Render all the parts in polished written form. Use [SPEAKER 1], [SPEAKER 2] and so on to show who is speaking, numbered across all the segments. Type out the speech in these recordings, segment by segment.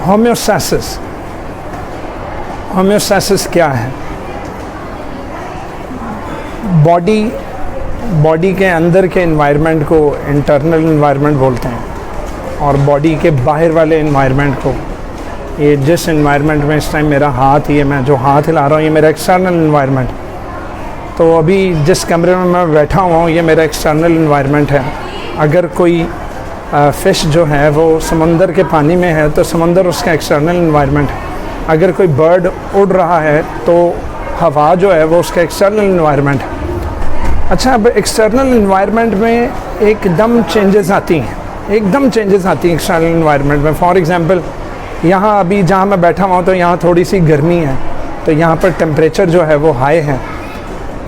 [SPEAKER 1] Homeostasis. Homeostasis क्या है? Body के अंदर के एनवायरनमेंट को इंटरनल एनवायरनमेंट बोलते हैं, और बॉडी के बाहर वाले एनवायरनमेंट को, ये जिस एनवायरनमेंट में इस टाइम मेरा हाथ, ये मैं जो हाथ हिला रहा हूँ, ये मेरा एक्सटर्नल एनवायरनमेंट। तो अभी जिस कमरे में मैं बैठा हुआ हूँ, ये मेरा एक्सटर्नल एनवायरनमेंट है। अगर कोई फ़िश जो है वो समंदर के पानी में है तो समंदर उसका एक्सटर्नल एनवायरनमेंट है। अगर कोई बर्ड उड़ रहा है तो हवा जो है वो उसका एक्सटर्नल एनवायरनमेंट है। अच्छा, अब एक्सटर्नल एनवायरनमेंट में एकदम चेंजेस आती हैं, एकदम चेंजेस आती हैं एक्सटर्नल एनवायरनमेंट में। फॉर एग्ज़ाम्पल, यहाँ अभी जहाँ मैं बैठा हुआ हूँ तो यहाँ थोड़ी सी गर्मी है, तो यहाँ पर टेम्परेचर जो है वो हाई है,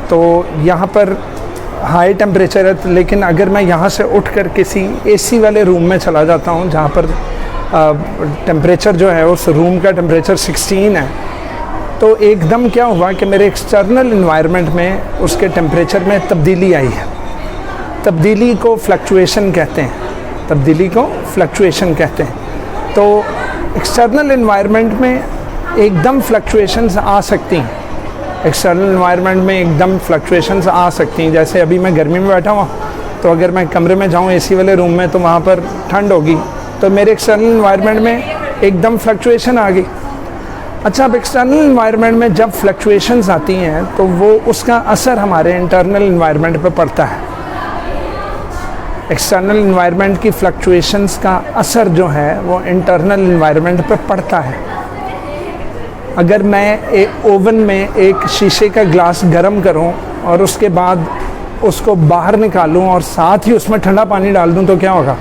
[SPEAKER 1] तो यहाँ पर हाई टेम्परेचर है। लेकिन अगर मैं यहाँ से उठकर किसी एसी वाले रूम में चला जाता हूँ जहाँ पर टेम्परेचर जो है उस रूम का टेम्परेचर 16 है, तो एकदम क्या हुआ कि मेरे एक्सटर्नल एनवायरनमेंट में उसके टेम्परेचर में तब्दीली आई है। तब्दीली को फ्लक्चुएशन कहते हैं, तब्दीली को फ्लक्चुएशन कहते हैं। तो एक्सटर्नल एनवायरनमेंट में एकदम फ्लक्चुएशंस आ सकती हैं, एक्सटर्नल एनवायरनमेंट में एकदम फ्लक्चुएशंस आ सकती हैं। जैसे अभी मैं गर्मी में बैठा हुआ, तो अगर मैं कमरे में जाऊँ एसी वाले रूम में, तो वहाँ पर ठंड होगी, तो मेरे एक्सटर्नल एनवायरनमेंट में एकदम फ्लक्चुएशन आ गई। अच्छा, अब एक्सटर्नल एनवायरनमेंट में जब फ्लक्चुएशंस आती हैं तो वो उसका असर हमारे इंटरनल एनवायरनमेंट पर पड़ता है। एक्सटर्नल एनवायरनमेंट की फ्लक्चुएशंस का असर जो है वो इंटरनल एनवायरनमेंट पर पड़ता है। अगर मैं एक ओवन में एक शीशे का ग्लास गर्म करूं और उसके बाद उसको बाहर निकालूं और साथ ही उसमें ठंडा पानी डाल दूं, तो क्या होगा?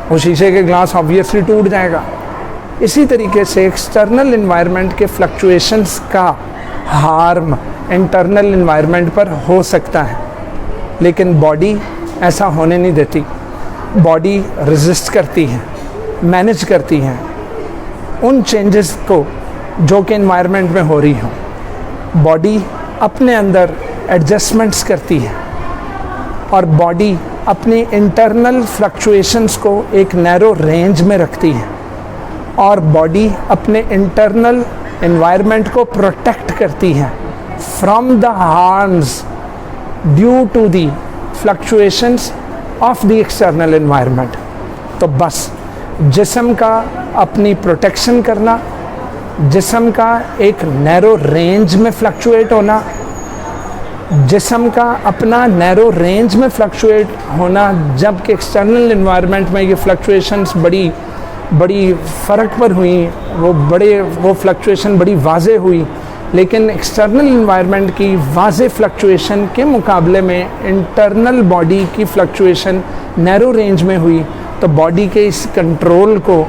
[SPEAKER 1] वो शीशे के ग्लास ऑब्वियसली टूट जाएगा। इसी तरीके से एक्सटर्नल एनवायरनमेंट के फ्लक्चुएशंस का हार्म इंटरनल एनवायरनमेंट पर हो सकता है, लेकिन बॉडी ऐसा होने नहीं देती। बॉडी रेजिस्ट करती है, मैनेज करती है उन चेंजेस को जो कि एनवायरनमेंट में हो रही हो। बॉडी अपने अंदर एडजस्टमेंट्स करती है, और बॉडी अपनी इंटरनल फ्लक्चुएशंस को एक नैरो रेंज में रखती है, और बॉडी अपने इंटरनल एनवायरनमेंट को प्रोटेक्ट करती है from the harms due to the fluctuations of the external environment. तो बस जिस्म का अपनी प्रोटेक्शन करना, जिस्म का एक नैरो रेंज में फ्लक्चुएट होना, जिस्म का अपना नैरो रेंज में फ्लक्चुएट होना, जबकि एक्सटर्नल एनवायरनमेंट में ये फ्लक्चुएशंस बड़ी फ़र्क पर हुई, वो फ्लक्चुएशन बड़ी वाज़े हुई। लेकिन एक्सटर्नल एनवायरनमेंट की वाज़े फ्लक्चुएशन के मुकाबले में इंटरनल बॉडी की फ्लक्चुएशन नैरो रेंज में हुई, तो बॉडी के इस कंट्रोल को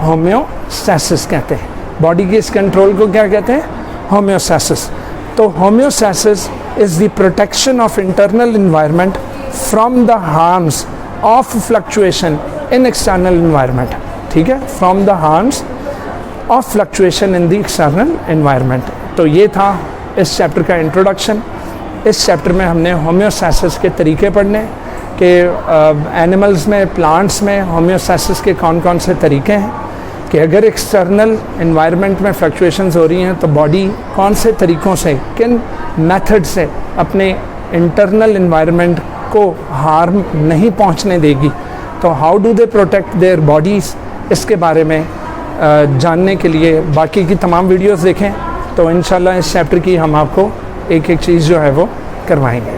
[SPEAKER 1] होम्योस्टैसिस कहते हैं। बॉडी के इस कंट्रोल को क्या कहते हैं? होम्योस्टैसिस। तो homeostasis is the protection of internal environment from the harms of fluctuation in external environment. ठीक है, from the harms of fluctuation in the external environment. तो ये था इस चैप्टर का इंट्रोडक्शन। इस चैप्टर में हमने होम्योस्टैसिस के तरीके पढ़ने कि एनिमल्स में, प्लांट्स में होम्योस्टैसिस के कौन कौन से तरीके हैं, कि अगर एक्सटर्नल एनवायरनमेंट में फ्लक्चुएशंस हो रही हैं तो बॉडी कौन से तरीक़ों से, किन मेथड से अपने इंटरनल एनवायरनमेंट को हार्म नहीं पहुंचने देगी। तो how do they protect their bodies, इसके बारे में जानने के लिए बाकी की तमाम वीडियोस देखें। तो इंशाल्लाह इस चैप्टर की हम आपको एक एक चीज़ जो है वो करवाएंगे।